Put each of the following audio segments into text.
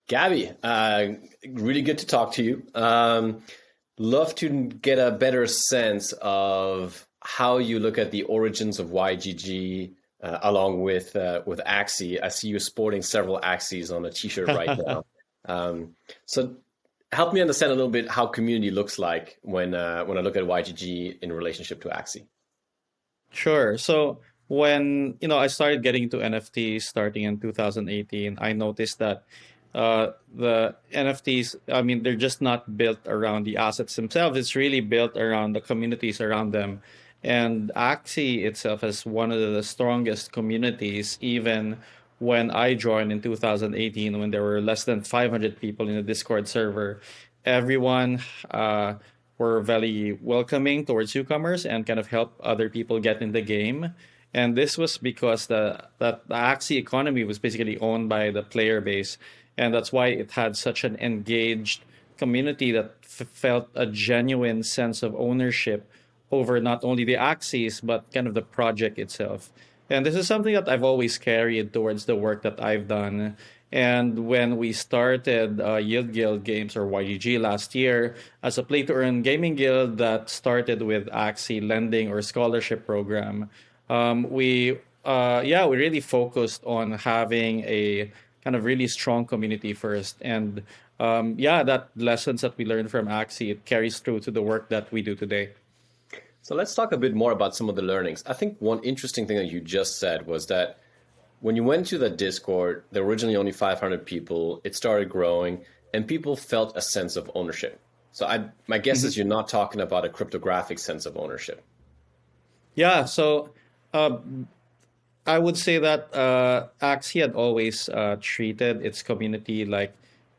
Gabby, really good to talk to you. Love to get a better sense of how you look at the origins of YGG along with Axie. I see you sporting several Axies on a t-shirt right now. So help me understand a little bit how community looks like when I look at YGG in relationship to Axie. Sure. So when I started getting into NFTs starting in 2018, I noticed that the NFTs, I mean, they're just not built around the assets themselves. It's really built around the communities around them. And Axie itself is one of the strongest communities, even when I joined in 2018, when there were less than 500 people in the Discord server. Everyone were very welcoming towards newcomers and kind of help other people get in the game. And this was because the Axie economy was basically owned by the player base, and that's why it had such an engaged community that felt a genuine sense of ownership over not only the Axies but kind of the project itself. And this is something that I've always carried towards the work that I've done. And when we started Yield Guild Games, or YGG, last year as a play-to-earn gaming guild that started with Axie lending or scholarship program, we really focused on having a kind of really strong community first. And that lessons that we learned from Axie, it carries through to the work that we do today. So let's talk a bit more about some of the learnings. I think one interesting thing that you just said was that when you went to the Discord, there were originally only 500 people. It started growing, and people felt a sense of ownership. So my guess is you're not talking about a cryptographic sense of ownership. Yeah, so I would say that Axie had always treated its community like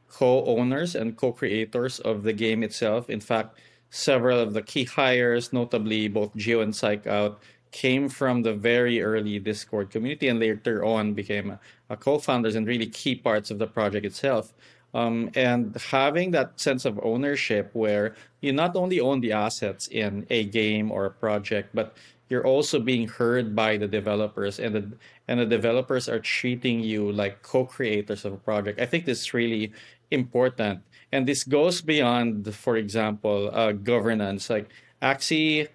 co-owners and co-creators of the game itself. In fact, several of the key hires, notably both Geo and Psych Out, came from the very early Discord community and later on became co-founders and really key parts of the project itself. And having that sense of ownership where you not only own the assets in a game or a project, but you're also being heard by the developers, and the developers are treating you like co-creators of a project. I think this is really important. And this goes beyond, for example, governance. Like Axie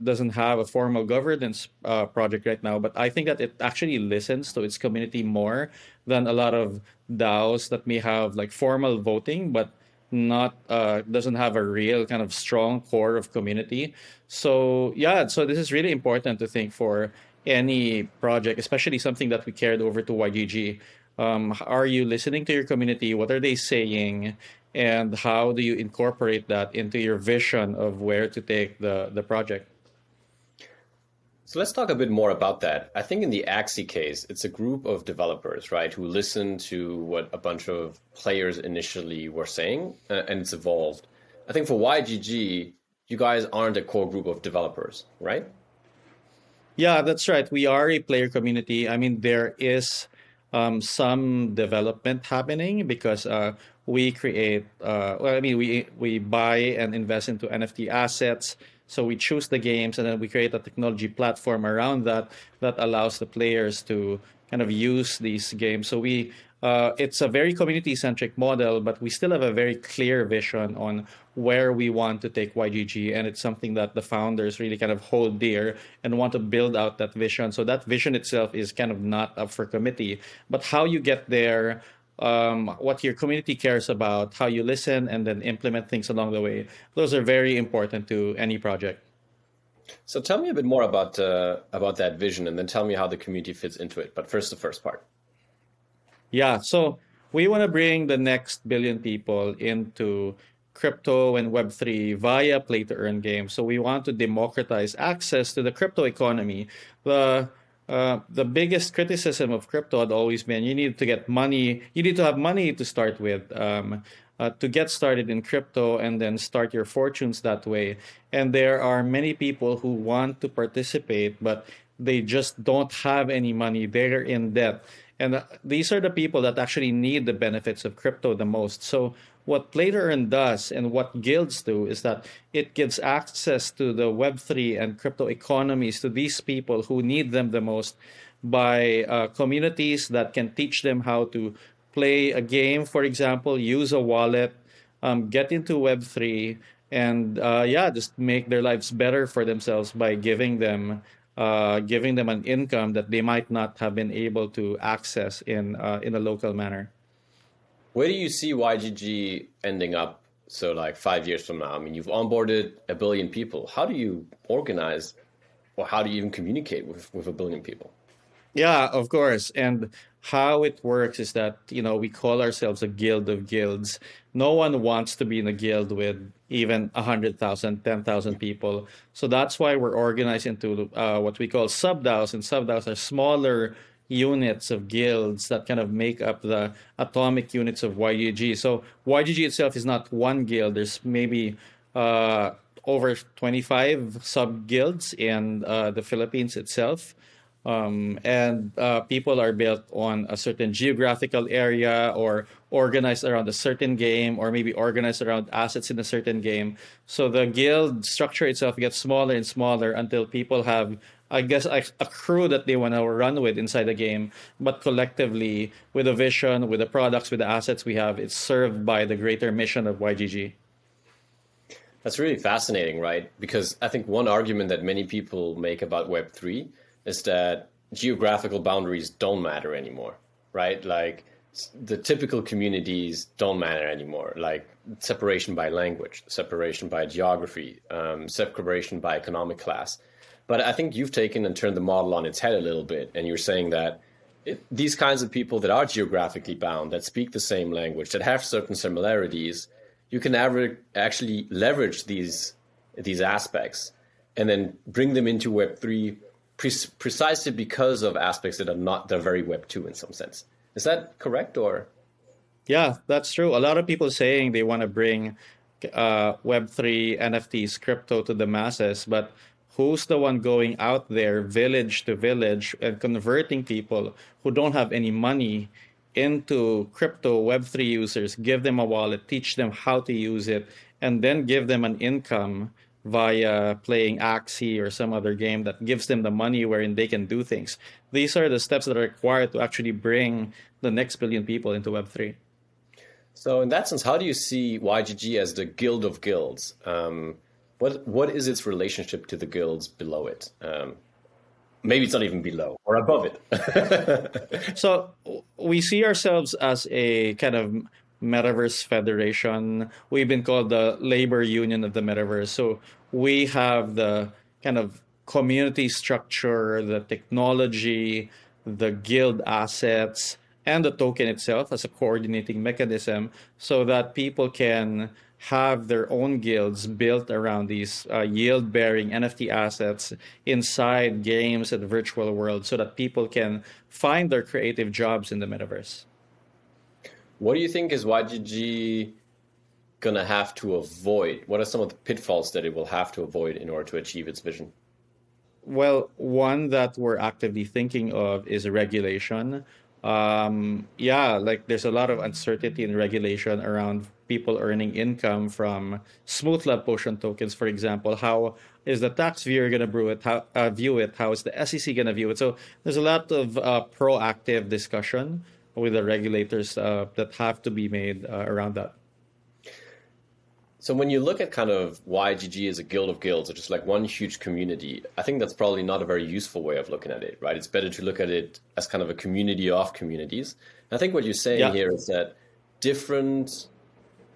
doesn't have a formal governance project right now, but I think that it actually listens to its community more than a lot of DAOs that may have like formal voting, but not doesn't have a real kind of strong core of community. So so this is really important to think for any project, especially something that we carried over to YGG. Are you listening to your community? What are they saying? And how do you incorporate that into your vision of where to take the project? So let's talk a bit more about that. I think in the Axie case, it's a group of developers, right, who listen to what a bunch of players initially were saying, and it's evolved. I think for YGG, you guys aren't a core group of developers, right? Yeah, that's right. We are a player community. I mean, there is some development happening because we create, we buy and invest into NFT assets. So we choose the games and then we create a technology platform around that that allows the players to kind of use these games. So it's a very community-centric model, but we still have a very clear vision on where we want to take YGG, and it's something that the founders really kind of hold dear and want to build out that vision. So that vision itself is kind of not up for committee, but how you get there, what your community cares about, how you listen, and then implement things along the way. Those are very important to any project. So tell me a bit more about that vision, and then tell me how the community fits into it. But first, the first part. Yeah, so we want to bring the next billion people into crypto and Web3 via play-to-earn games. So we want to democratize access to the crypto economy. The biggest criticism of crypto had always been you need to get money, you need to have money to start with, to get started in crypto and then start your fortunes that way. And there are many people who want to participate, but they just don't have any money. They're in debt. And these are the people that actually need the benefits of crypto the most. So what Play to Earn does and what guilds do is that it gives access to the Web3 and crypto economies to these people who need them the most by communities that can teach them how to play a game, for example, use a wallet, get into Web3, and yeah, just make their lives better for themselves by giving them an income that they might not have been able to access in a local manner. Where do you see YGG ending up? So, like 5 years from now, I mean, you've onboarded a billion people. How do you organize, or how do you even communicate with a billion people? Yeah, of course. And how it works is that, we call ourselves a guild of guilds. No one wants to be in a guild with even 100,000, 10,000 people. So that's why we're organized into what we call sub-DAOs. And sub-DAOs are smaller units of guilds that kind of make up the atomic units of YGG. So YGG itself is not one guild. There's maybe uh, over 25 sub-guilds in the Philippines itself. And people are built on a certain geographical area or organized around a certain game or maybe organized around assets in a certain game. So the guild structure itself gets smaller and smaller until people have, I guess, a crew that they want to run with inside the game. But collectively, with the vision, with the products, with the assets we have, it's served by the greater mission of YGG. That's really fascinating, right? Because I think one argument that many people make about Web3 is that geographical boundaries don't matter anymore, right? Like the typical communities don't matter anymore, like separation by language, separation by geography, separation by economic class. But I think you've taken and turned the model on its head a little bit, and you're saying that these kinds of people that are geographically bound, that speak the same language, that have certain similarities, you can actually leverage these aspects and then bring them into Web3 precisely because of aspects that are not, they're very Web 2 in some sense. Is that correct, or? Yeah, that's true. A lot of people saying they want to bring Web3 NFTs, crypto to the masses, but who's the one going out there, village to village, and converting people who don't have any money into crypto Web3 users, give them a wallet, teach them how to use it, and then give them an income via playing Axie or some other game that gives them the money wherein they can do things. These are the steps that are required to actually bring the next billion people into Web3. So in that sense, how do you see YGG as the guild of guilds? What is its relationship to the guilds below it? Maybe it's not even below or above it. So we see ourselves as a kind of Metaverse Federation. We've been called the labor union of the Metaverse. So we have the kind of community structure, the technology, the guild assets, and the token itself as a coordinating mechanism so that people can have their own guilds built around these yield-bearing NFT assets inside games and the virtual world so that people can find their creative jobs in the metaverse. What do you think is YGG going to have to avoid? What are some of the pitfalls that it will have to avoid in order to achieve its vision? Well, one that we're actively thinking of is regulation. Yeah, like there's a lot of uncertainty in regulation around people earning income from Smooth Lab Potion tokens, for example. How is the tax viewer going to view it? How is the SEC going to view it? So there's a lot of proactive discussion with the regulators that have to be made around that. So when you look at kind of YGG as a guild of guilds, or just like one huge community, I think that's probably not a very useful way of looking at it, right? It's better to look at it as kind of a community of communities. And I think what you're saying here is that different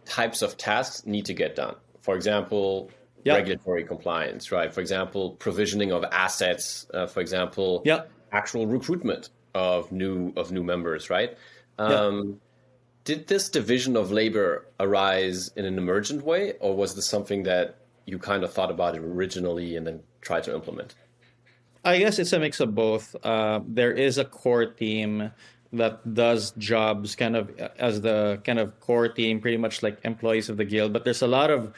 types of tasks need to get done. For example, regulatory compliance, right? For example, provisioning of assets. For example, actual recruitment of new members, right? Did this division of labor arise in an emergent way, or was this something that you kind of thought about it originally and then tried to implement? I guess it's a mix of both. There is a core team that does jobs kind of as the kind of core team, pretty much like employees of the guild. But there's a lot of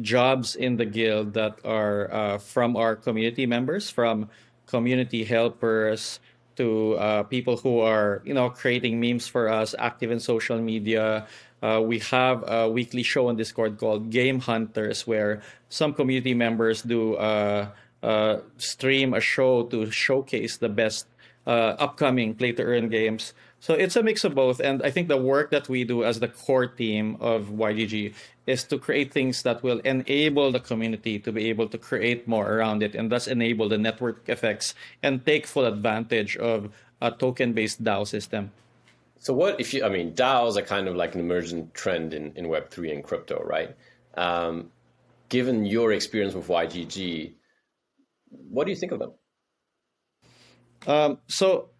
jobs in the guild that are from our community members, from community helpers to people who are, creating memes for us, active in social media. We have a weekly show on Discord called Game Hunters, where some community members do stream a show to showcase the best upcoming play-to-earn games. So it's a mix of both. And I think the work that we do as the core team of YGG is to create things that will enable the community to be able to create more around it and thus enable the network effects and take full advantage of a token-based DAO system. So what if you, I mean, DAOs are kind of like an emergent trend in Web3 and crypto, right? Given your experience with YGG, what do you think of them? So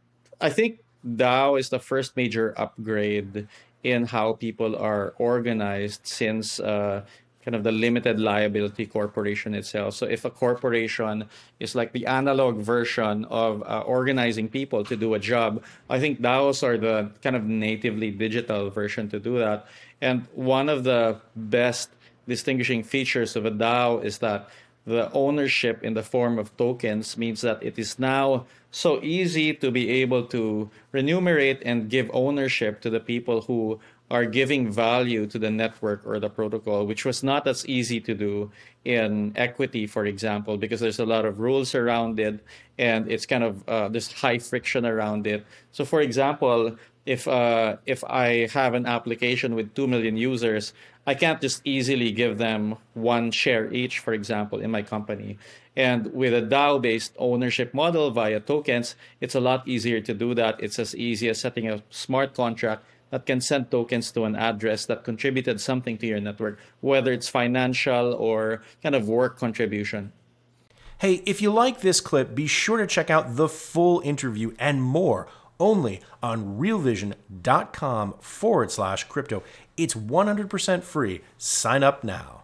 I think DAO is the first major upgrade in how people are organized since kind of the limited liability corporation itself. So if a corporation is like the analog version of organizing people to do a job, I think DAOs are the kind of natively digital version to do that. And one of the best distinguishing features of a DAO is that the ownership in the form of tokens means that it is now so easy to be able to remunerate and give ownership to the people who are giving value to the network or the protocol, which was not as easy to do in equity, for example, because there's a lot of rules around it and it's kind of there's high friction around it. So, for example, if I have an application with 2 million users, I can't just easily give them one share each, for example, in my company. And with a DAO-based ownership model via tokens, it's a lot easier to do that. It's as easy as setting a smart contract that can send tokens to an address that contributed something to your network, whether it's financial or kind of work contribution. Hey, if you like this clip, be sure to check out the full interview and more only on realvision.com/crypto. It's 100% free. Sign up now.